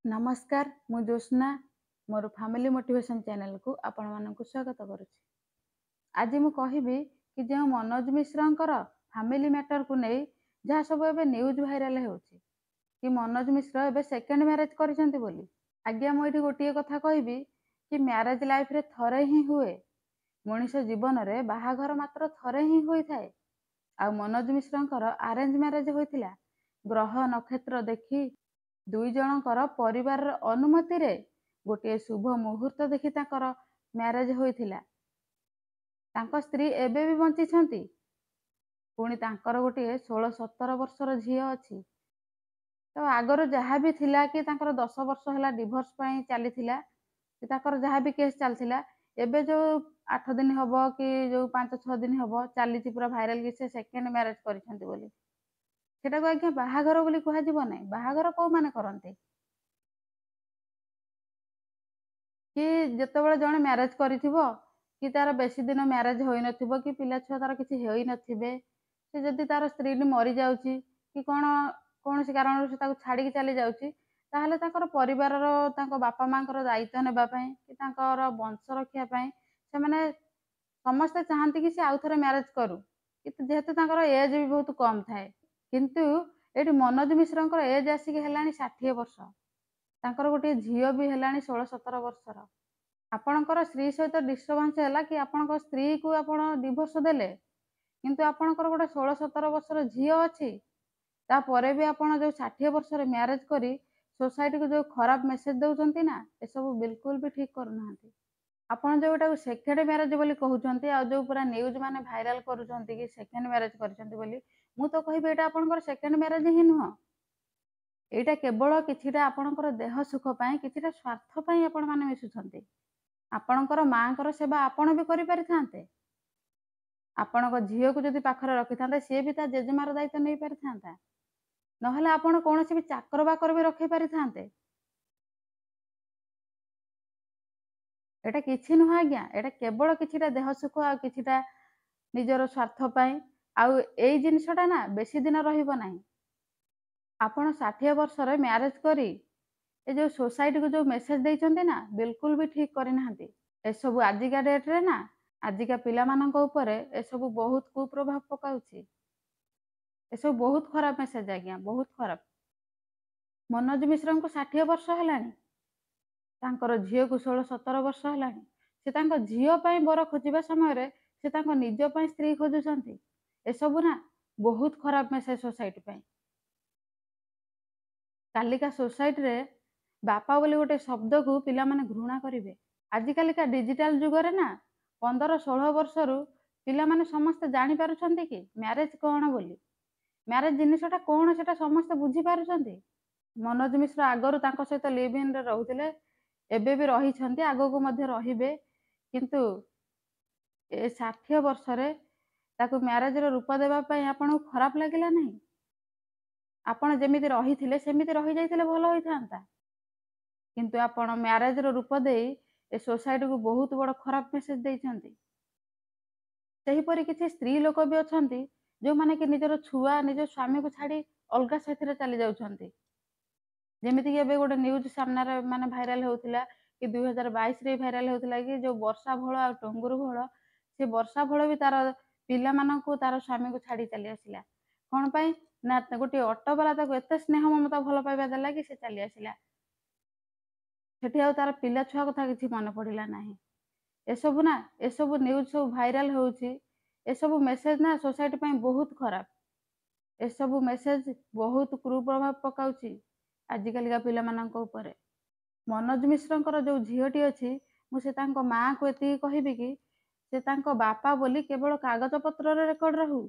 नमस्कार मु ज्योत्स्ना मोर family motivation channel को आपण मानक स्वागत करुच्ची। आज मु कहबी कि जो मनोज मिश्र फैमिली मैटर को नहीं जहाँ सब एबे न्यूज वायरल होची कि मनोज मिश्र एबे सेकेंड मैरेज करिसेंती बोली। आज्ञा मुझे गोटे कथा कहबी कि मैरेज लाइफ रे थरे ही हुए, मनीष जीवन में बाहाघर मात्र थरे ही होता है। आ मनोज मिश्र अरेंज मैरेज होता, ग्रह नक्षत्र देखी दुई जनकर परिवार अनुमति रे गोटे शुभ मुहूर्त देखि ताकर मैरेज होइथिला। तांको स्त्री एबे भी बंची छंती, पुणी तांकर गोटे 16-17 वर्षर झील अच्छी। तो आगर जहाँ भी थिला कि तांकर 10 वर्ष है डिभोर्स पाई चली कि ताकर जहाँ भी केस चलता, एबे जो 8 दिन हम कि जो 5-6 दिन हम चली पूरा भाइराल कि से सेकेंड मैरेज करिसेंती बोली। सेटा को आज्ञा बाहाघर बोली कह ना। बाहाघर कौ माने करते कि जितेबाला जड़े मैरेज करिथिबो कि तार बेसी दिन मैरेज हो नथिबो कि पिला छुआ तार किछि होई नथिबे, से जदि तार स्त्री मरी जाउची कि कौन सी कारण से ताको छाड़ी चली जाउची, ताहले ताकर परिवारर ताको बापा मांकर दायित्व नेबा पई कि ताकर वंश रक्षा पई से माने समस्ते चाहती कि से आउ थरे मैरेज करू, जेहेतु ताकर एज भी बहुत कम थाए। किंतु एटी मनोज मिश्र एज आसिक हेलानी 60 वर्ष, तांकर गोटे झील भी हेलानी 16-17 वर्षर। आपणकर स्त्री सहित डिस्टर्बांस है कि आपणकर स्त्री को आपण डिवोर्स देले, किंतु आपणकर गोटे 16-17 वर्षर झील अच्छी, तापर भी आपण जो 60 वर्षर मैरेज करी सोसाइटी को जो खराब मेसेज दौरान ना, ये सब बिल्कुल भी ठीक करना। आपन जो सेकेंड मैरेज बोली कहते आ जो पूरा न्यूज माने भाइराल करुँच कि सेकेंड मैरेज कर मु तो कहबी एटा आपनकर सेकेंड मैरेज ही नुह। एटा केवल किछिटा आपनकर देह सुख पाई किछिटा स्वार्थ पाई आपण माने मिसुछंती। आपणकर मांकर सेवा आपण भी करि परिथांते। आपणक झील को जदि पाखरे रखिथांते सी भी ता जेजेमार दायित्व नहीं परिथांता, नहले आपण कोनोसी भी चाकर बाकर भी रखि परिथांते। एटा किछि नुह आज्ञा, एटा केवल किछिटा देह सुख आ किछिटा निजर स्वार्थ पाई। आउ एई जिनिसटा ना बेसी दिन रहिबो नाही। आपण 60 वर्षर मैरेज करी ए जो सोसाइटी को जो मेसेज देइचंती ना, बिल्कुल भी ठीक करि नाहंती। ए सब आजिका डेट रे ना, आजिका पिला मानक ऊपरे ए सब बहुत कुप्रभाव पकाउची। ए सब बहुत खराब मेसेज आज्ञा, बहुत खराब। मनोज मिश्र को 60 वर्ष हेलानी, तांकर झील को 16-17 वर्ष हेलानी। से तांको झील पई बर खोजिबा समय रे से तांको निज पई स्त्री खोजुचंती। ए सब ना बहुत खराब मेसेज सोसाइटी पई। कालिका सोसाइटी रे बापा बोली गोटे शब्द को पिला माने घृणा करिवे। आजिकालिका डिजिटल जुग रे ना 15-16 वर्षरू पिला माने समस्त जानि पारुछंती कि मैरेज कोन बोली, मैरेज जिनिसटा कोन सेटा समस्त बुझी पारुछंती। मनोज मिश्र आगरू तांको सहित लिव इन रे रहुतिले, एबे भी रहिछंती, आगो को मध्य रहिबे, किंतु ए 60 वर्ष रे ताको मैरेज रो रूप देबा पई आपन खराब लागिला नहीं? आपण जेमिति रहिथिले सेमिति रहि जाइथिले भलो होइथांता, किंतु आपण मैरेज रो रूप देई ए सोसाइटी को बहुत बड़ खराब मेसेज देइछंती। सेही परि किछि स्त्री लोक भी अछंती जो माने कि निजर छुआ निज स्वामी को छाड़ी अलगा साथी चली जाउछंती। जेमिति कि एबे गोटे न्यूज सामना रे माने भाइराल होउथिला कि 2022 रे भाइराल होउथिला कि जो वर्षा भोळ आ टंगुर भोळ, से वर्षा भोळ भी तार पिला मानकु तार स्वामी को छाड़ी चली आसिला। कोन पई ना गोटे ऑटो वाला ताको एते स्नेह ममता भल पाइबा देला कि से चली आसिला। सेठी आ तार पिला छुआ कथा किछि मन पड़िला नाही। ए सब ना ए सब न्यूज सब भाइराल होउची, ए सब मेसेज ना सोसाइटी पई बहुत खराब। ए सब मेसेज बहुत कुप्रभाव पकाउची आजिकालिका पिला मानक ऊपर। मनोज मिश्र जो झीलटी अच्छी मुझे माँ को एति कहबी कि से तांको बापा बोली केवल कागज पत्र रे रेकर्ड रहू,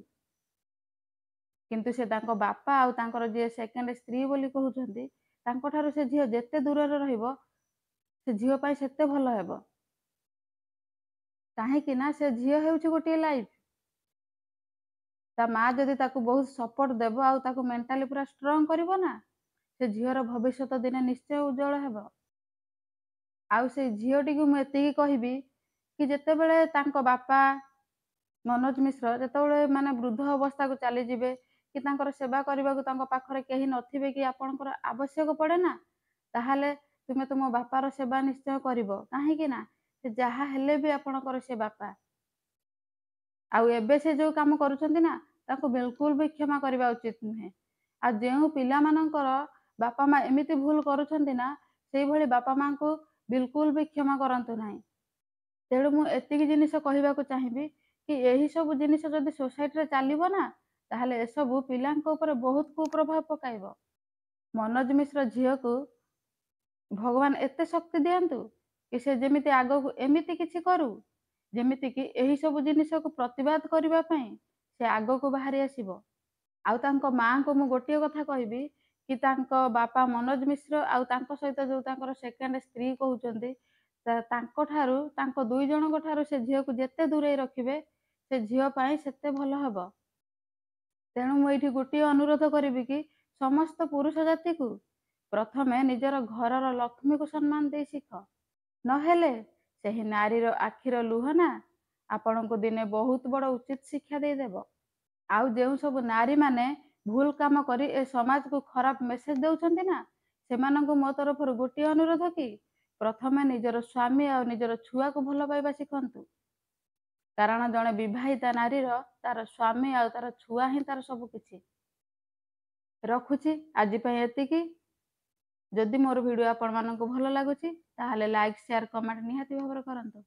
किंतु से तांको बापा आउ तांकर जे सेकेंड स्त्री बोली कहउछंती तांको ठारू से झील जेते दूर रे रहिबो से झील पई सेते भलो हेबो। काहे कि ना से झील हेउची गोटे लाइफ। ता माँ जदि ताकू बहुत सपोर्ट देबो आउ ताकू मेंटली पूरा स्ट्रांग करिवो ना, से झीवर भविष्य दिने निश्चय उज्जवल हेबो। आउ से झीलटी को मु एति कहबी कि जेतेबेले तांको बापा मनोज मिश्र जेतेबेले माने वृद्ध अवस्था को चली जिवे कि तांकर सेवा करबा को तांको पाखरे केही नथिबे कि आपनकर आवश्यक पड़े ना, ତାହେଲେ ତୁମେ ତୁମ ବାପାର ସେବା ନିଶ୍ଚୟ କରିବ। କାହିଁକି ନା ସେ ଯାହା ହେଲେ ବି ଆପଣଙ୍କର ସେ ବାପା। ଆଉ ଏବେ ସେ ଯୋଉ କାମ କରୁଛନ୍ତି ନା, ତାଙ୍କୁ ବିଲକୁଲ ବି କ୍ଷମା କରିବା ଉଚିତ ନୁହେଁ। ଆଉ ଯେଉଁ ପିଲାମାନଙ୍କର ବାପା ମା ଏମିତି ଭୁଲ କରୁଛନ୍ତି ନା, ସେଇଭଳି ବାପା ମାଙ୍କୁ ବିଲକୁଲ ବି କ୍ଷମା କରନ୍ତୁ ନାହିଁ। ତେଣୁ ମୁଁ ଏତିକି ଜିନିଷ କହିବାକୁ ଚାହିଁବି କି ଏହି ସବୁ ଜିନିଷ ଯଦି ସୋସାଇଟିରେ ଚାଲିବ ନା, ତାହେଲେ ଏସବୁ ପିଲାଙ୍କ ଉପରେ ବହୁତ କୁପ୍ରଭାବ ପକାଇବ। ମନୋଜ ମିଶ୍ର ଝିଅକୁ ଭଗବାନ ଏତେ ଶକ୍ତି ଦିଅନ୍ତୁ କି ସେ ଯେମିତି ଆଗକୁ ଏମିତି କିଛି କରୁ, ଯେମିତିକି ଏହି ସବୁ ଜିନିଷକୁ ପ୍ରତିବାଦ କରିବା ପାଇଁ ସେ ଆଗକୁ ବାହାରି ଆସିବ। ଆଉ ତାଙ୍କ ମାଆଙ୍କୁ ମୁଁ ଗୋଟିଏ କଥା କହିବି କି ତାଙ୍କ ବାପା ମନୋଜ ମିଶ୍ର ଆଉ ତାଙ୍କ ସହିତ ଯୋଉ ତାଙ୍କର ସେକେଣ୍ଡ ସ୍ତ୍ରୀ କହୁଛନ୍ତି, ତାଙ୍କଠାରୁ, ତାଙ୍କ ଦୁଇ ଜଣଙ୍କ ଠାରୁ ସେ ଝିଅକୁ ଯେତେ ଦୂରେଇ ରଖିବେ, ସେ ଝିଅ ପାଇଁ ସେତେ ଭଲ ହେବ। ତେଣୁ ମୁଁ ଏଇଠି ଗୋଟିଏ ଅନୁରୋଧ କରିବି କି ସମସ୍ତ ପୁରୁଷ ଜାତିକୁ ପ୍ରଥମେ ନିଜର ଘରର ଲକ୍ଷ୍ମୀକୁ ସମ୍ମାନ ଦେଇ ଶିଖ। ନହେଲେ ସେହି ନାରୀର ଆଖିର ଲୁହ ନା ଆପଣଙ୍କୁ ଦିନେ ବହୁତ ବଡ଼ ଉଚିତ ଶିକ୍ଷା ଦେଇଦେବ। ଆଉ ଯେଉଁ ସବୁ ନାରୀମାନେ ଭୁଲ କାମ କରି ଏ ସମାଜକୁ ଖରାପ ମେସେଜ ଦେଉଛନ୍ତି ନା, ସେମାନଙ୍କୁ ମୋ ତରଫରୁ ଗୋଟିଏ ଅନୁରୋଧ କି ପ୍ରଥମେ ନିଜର ସ୍ୱାମୀ ଆଉ ନିଜର ଛୁଆକୁ ଭଲ ପାଇବା ଶିଖନ୍ତୁ। କାରଣ ଜଣେ ବିବାହିତା ନାରୀର ତାର ସ୍ୱାମୀ ଆଉ ତାର ଛୁଆ ହିଁ ତାର ସବୁ କିଛି। ରଖୁଛି ଆଜି ପାଇଁ ଏତିକି। ଯଦି ମୋର ଭିଡ଼ିଓ ଆପଣମାନଙ୍କୁ ଭଲ ଲାଗୁଛି ତାହେଲେ ଲାଇକ୍, ସେୟାର, କମେଣ୍ଟ ନିହାତି ଭାବରେ କରନ୍ତୁ।